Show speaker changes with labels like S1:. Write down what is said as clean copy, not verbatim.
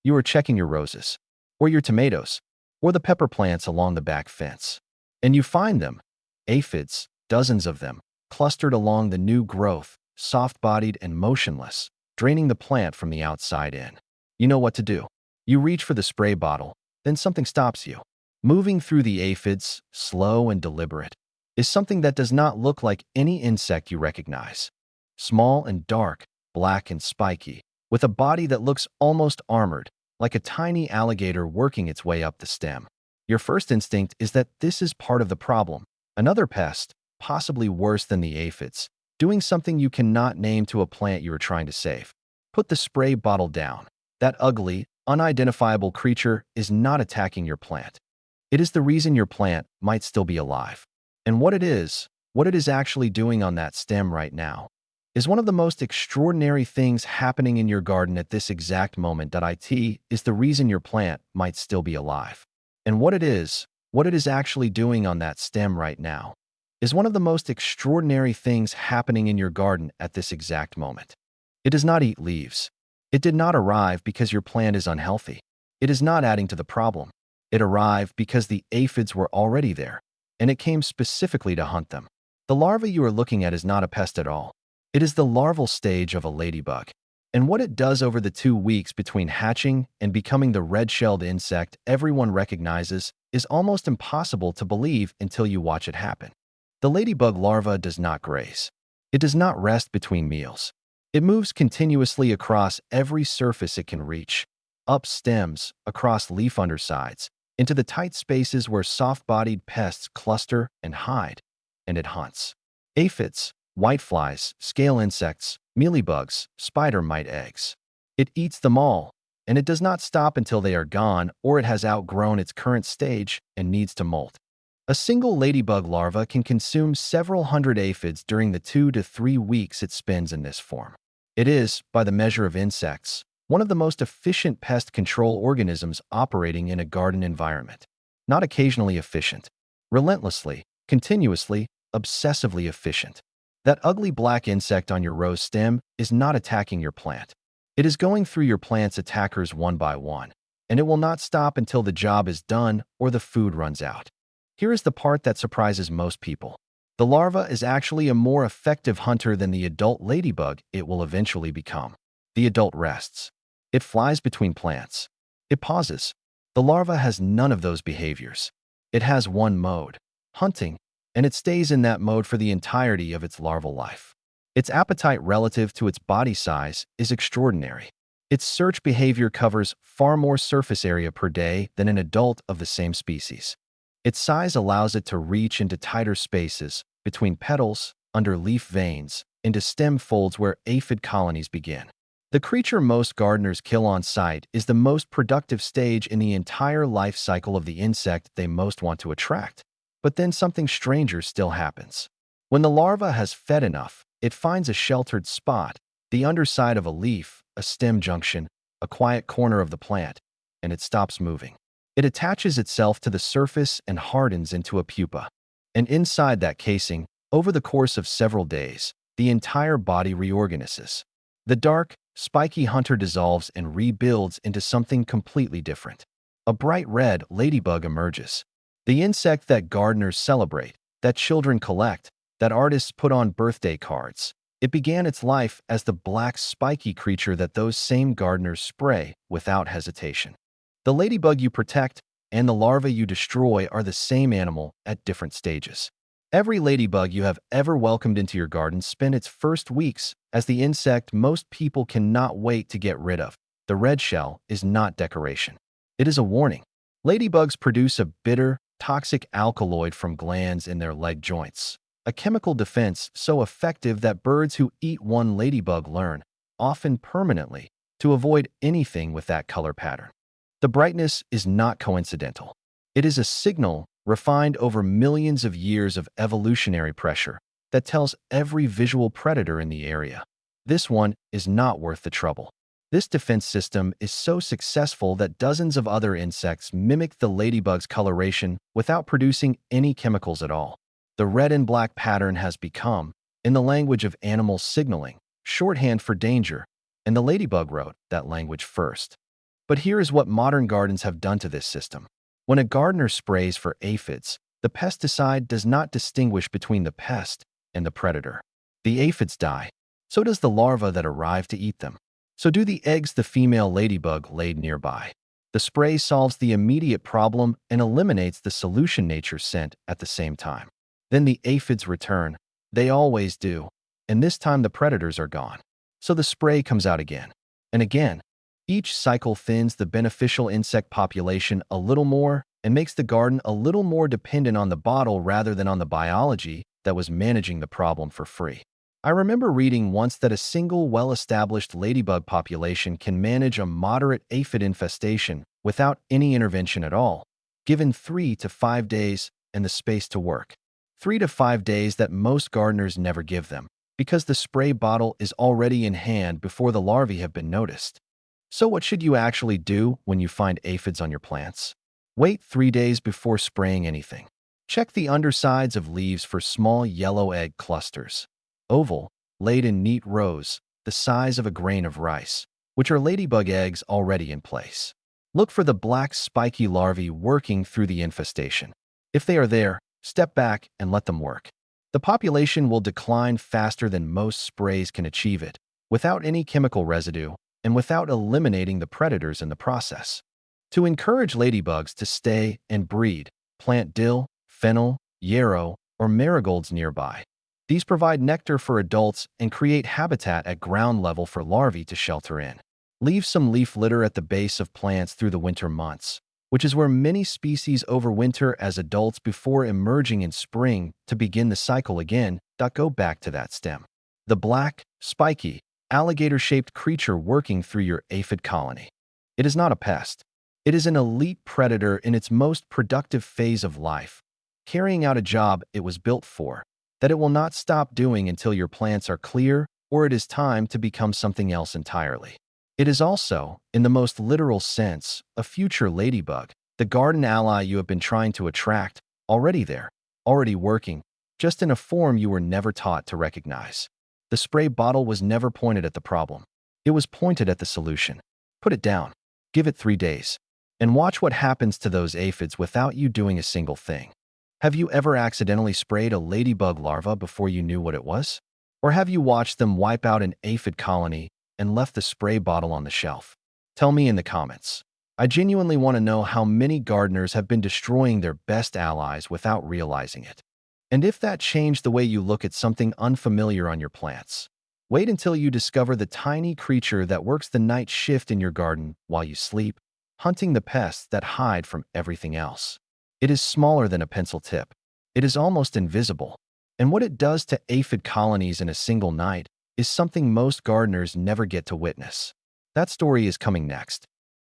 S1: You are checking your roses, or your tomatoes, or the pepper plants along the back fence. And you find them, aphids, dozens of them, clustered along the new growth, soft-bodied and motionless, draining the plant from the outside in. You know what to do. You reach for the spray bottle, then something stops you. Moving through the aphids, slow and deliberate, is something that does not look like any insect you recognize. Small and dark, black and spiky, with a body that looks almost armored, like a tiny alligator working its way up the stem. Your first instinct is that this is part of the problem. Another pest, possibly worse than the aphids, doing something you cannot name to a plant you are trying to save. Put the spray bottle down. That ugly, unidentifiable creature is not attacking your plant. It is the reason your plant might still be alive. And what it is actually doing on that stem right now, is one of the most extraordinary things happening in your garden at this exact moment. It is the reason your plant might still be alive. And what it is actually doing on that stem right now, is one of the most extraordinary things happening in your garden at this exact moment. It does not eat leaves. It did not arrive because your plant is unhealthy. It is not adding to the problem. It arrived because the aphids were already there, and it came specifically to hunt them. The larva you are looking at is not a pest at all. It is the larval stage of a ladybug. And what it does over the 2 weeks between hatching and becoming the red-shelled insect everyone recognizes is almost impossible to believe until you watch it happen. The ladybug larva does not graze. It does not rest between meals. It moves continuously across every surface it can reach, up stems, across leaf undersides, into the tight spaces where soft-bodied pests cluster and hide, and it hunts. Aphids, whiteflies, scale insects, mealybugs, spider mite eggs. It eats them all, and it does not stop until they are gone or it has outgrown its current stage and needs to molt. A single ladybug larva can consume several hundred aphids during the 2 to 3 weeks it spends in this form. It is, by the measure of insects, one of the most efficient pest control organisms operating in a garden environment. Not occasionally efficient, relentlessly, continuously, obsessively efficient. That ugly black insect on your rose stem is not attacking your plant. It is going through your plant's attackers one by one, and it will not stop until the job is done or the food runs out. Here is the part that surprises most people. The larva is actually a more effective hunter than the adult ladybug it will eventually become. The adult rests. It flies between plants. It pauses. The larva has none of those behaviors. It has one mode, hunting, and it stays in that mode for the entirety of its larval life. Its appetite relative to its body size is extraordinary. Its search behavior covers far more surface area per day than an adult of the same species. Its size allows it to reach into tighter spaces, between petals, under leaf veins, into stem folds where aphid colonies begin. The creature most gardeners kill on sight is the most productive stage in the entire life cycle of the insect they most want to attract. But then something stranger still happens. When the larva has fed enough, it finds a sheltered spot, the underside of a leaf, a stem junction, a quiet corner of the plant, and it stops moving. It attaches itself to the surface and hardens into a pupa. And inside that casing, over the course of several days, the entire body reorganizes. The dark, spiky hunter dissolves and rebuilds into something completely different. A bright red ladybug emerges. The insect that gardeners celebrate, that children collect, that artists put on birthday cards. It began its life as the black spiky creature that those same gardeners spray without hesitation. The ladybug you protect and the larva you destroy are the same animal at different stages. Every ladybug you have ever welcomed into your garden spent its first weeks as the insect most people cannot wait to get rid of. The red shell is not decoration. It is a warning. Ladybugs produce a bitter, toxic alkaloid from glands in their leg joints, a chemical defense so effective that birds who eat one ladybug learn, often permanently, to avoid anything with that color pattern. The brightness is not coincidental. It is a signal refined over millions of years of evolutionary pressure that tells every visual predator in the area, this one is not worth the trouble. This defense system is so successful that dozens of other insects mimic the ladybug's coloration without producing any chemicals at all. The red and black pattern has become, in the language of animal signaling, shorthand for danger, and the ladybug wrote that language first. But here is what modern gardens have done to this system. When a gardener sprays for aphids, the pesticide does not distinguish between the pest and the predator. The aphids die. So does the larva that arrive to eat them. So do the eggs the female ladybug laid nearby. The spray solves the immediate problem and eliminates the solution nature sent at the same time. Then the aphids return. They always do. And this time the predators are gone. So the spray comes out again and again. Each cycle thins the beneficial insect population a little more and makes the garden a little more dependent on the bottle rather than on the biology that was managing the problem for free. I remember reading once that a single well-established ladybug population can manage a moderate aphid infestation without any intervention at all, given 3 to 5 days and the space to work. 3 to 5 days that most gardeners never give them, because the spray bottle is already in hand before the larvae have been noticed. So what should you actually do when you find aphids on your plants? Wait 3 days before spraying anything. Check the undersides of leaves for small yellow egg clusters. Oval, laid in neat rows, the size of a grain of rice, which are ladybug eggs already in place. Look for the black spiky larvae working through the infestation. If they are there, step back and let them work. The population will decline faster than most sprays can achieve it, without any chemical residue and without eliminating the predators in the process. To encourage ladybugs to stay and breed, plant dill, fennel, yarrow, or marigolds nearby. These provide nectar for adults and create habitat at ground level for larvae to shelter in. Leave some leaf litter at the base of plants through the winter months, which is where many species overwinter as adults before emerging in spring to begin the cycle again. Go back to that stem. The black, spiky, alligator-shaped creature working through your aphid colony. It is not a pest. It is an elite predator in its most productive phase of life, carrying out a job it was built for, that it will not stop doing until your plants are clear or it is time to become something else entirely. It is also, in the most literal sense, a future ladybug, the garden ally you have been trying to attract, already there, already working, just in a form you were never taught to recognize. The spray bottle was never pointed at the problem. It was pointed at the solution. Put it down. Give it 3 days. And watch what happens to those aphids without you doing a single thing. Have you ever accidentally sprayed a ladybug larva before you knew what it was? Or have you watched them wipe out an aphid colony and left the spray bottle on the shelf? Tell me in the comments. I genuinely want to know how many gardeners have been destroying their best allies without realizing it. And if that changed the way you look at something unfamiliar on your plants. Wait until you discover the tiny creature that works the night shift in your garden while you sleep, hunting the pests that hide from everything else. It is smaller than a pencil tip. It is almost invisible. And what it does to aphid colonies in a single night is something most gardeners never get to witness. That story is coming next.